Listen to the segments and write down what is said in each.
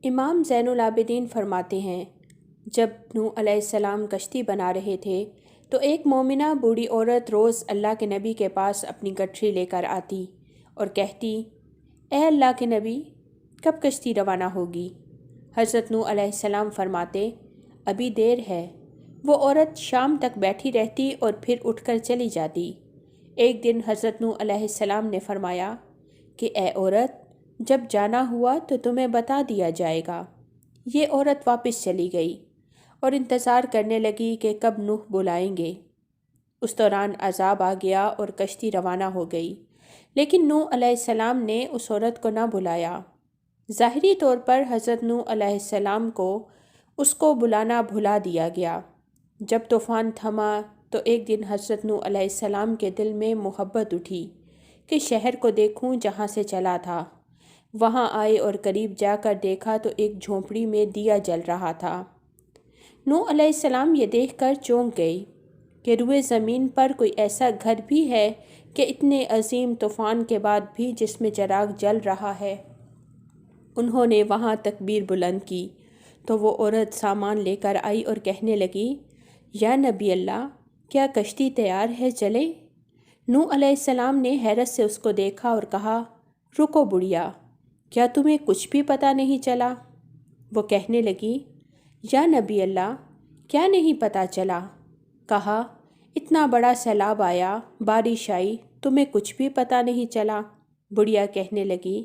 امام زین العابدین فرماتے ہیں، جب نوح علیہ السلام کشتی بنا رہے تھے تو ایک مومنہ بوڑھی عورت روز اللہ کے نبی کے پاس اپنی گٹھری لے کر آتی اور کہتی، اے اللہ کے نبی، کب کشتی روانہ ہوگی؟ حضرت نوح علیہ السلام فرماتے، ابھی دیر ہے۔ وہ عورت شام تک بیٹھی رہتی اور پھر اٹھ کر چلی جاتی۔ ایک دن حضرت نوح علیہ السلام نے فرمایا کہ اے عورت، جب جانا ہوا تو تمہیں بتا دیا جائے گا۔ یہ عورت واپس چلی گئی اور انتظار کرنے لگی کہ کب نوح بلائیں گے۔ اس دوران عذاب آ گیا اور کشتی روانہ ہو گئی، لیکن نوح علیہ السلام نے اس عورت کو نہ بلایا۔ ظاہری طور پر حضرت نوح علیہ السلام کو اس کو بلانا بھلا دیا گیا۔ جب طوفان تھما تو ایک دن حضرت نوح علیہ السلام کے دل میں محبت اٹھی کہ شہر کو دیکھوں جہاں سے چلا تھا۔ وہاں آئے اور قریب جا کر دیکھا تو ایک جھونپڑی میں دیا جل رہا تھا۔ نوح علیہ السلام یہ دیکھ کر چونک گئی کہ روئے زمین پر کوئی ایسا گھر بھی ہے کہ اتنے عظیم طوفان کے بعد بھی جس میں چراغ جل رہا ہے۔ انہوں نے وہاں تکبیر بلند کی تو وہ عورت سامان لے کر آئی اور کہنے لگی، یا نبی اللہ، کیا کشتی تیار ہے، چلیں؟ نوح علیہ السلام نے حیرت سے اس کو دیکھا اور کہا، رکو بڑھیا، کیا تمہیں کچھ بھی پتہ نہیں چلا؟ وہ کہنے لگی، یا نبی اللہ، کیا نہیں پتہ چلا؟ کہا، اتنا بڑا سیلاب آیا، بارش آئی، تمہیں کچھ بھی پتہ نہیں چلا؟ بڑھیا کہنے لگی،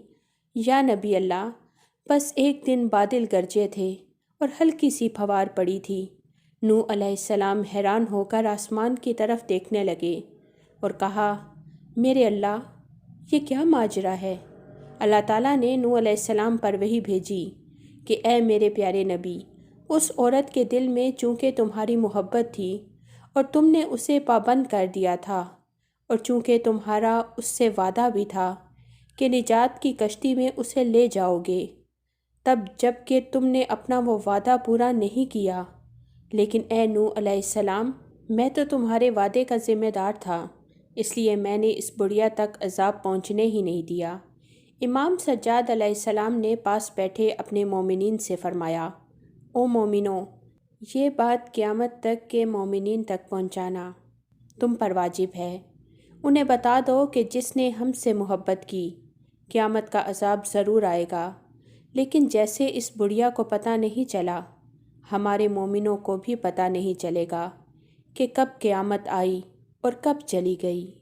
یا نبی اللہ، بس ایک دن بادل گرجے تھے اور ہلکی سی پھوار پڑی تھی۔ نوح علیہ السلام حیران ہو کر آسمان کی طرف دیکھنے لگے اور کہا، میرے اللہ، یہ کیا ماجرا ہے؟ اللہ تعالیٰ نے نوح علیہ السلام پر وحی بھیجی کہ اے میرے پیارے نبی، اس عورت کے دل میں چونکہ تمہاری محبت تھی اور تم نے اسے پابند کر دیا تھا، اور چونکہ تمہارا اس سے وعدہ بھی تھا کہ نجات کی کشتی میں اسے لے جاؤ گے، تب جب کہ تم نے اپنا وہ وعدہ پورا نہیں کیا، لیکن اے نوح علیہ السلام، میں تو تمہارے وعدے کا ذمہ دار تھا، اس لیے میں نے اس بڑھیا تک عذاب پہنچنے ہی نہیں دیا۔ امام سجاد علیہ السلام نے پاس بیٹھے اپنے مومنین سے فرمایا، او مومنوں، یہ بات قیامت تک کے مومنین تک پہنچانا تم پر واجب ہے۔ انہیں بتا دو کہ جس نے ہم سے محبت کی، قیامت کا عذاب ضرور آئے گا، لیکن جیسے اس بڑھیا کو پتہ نہیں چلا، ہمارے مومنوں کو بھی پتہ نہیں چلے گا کہ کب قیامت آئی اور کب چلی گئی۔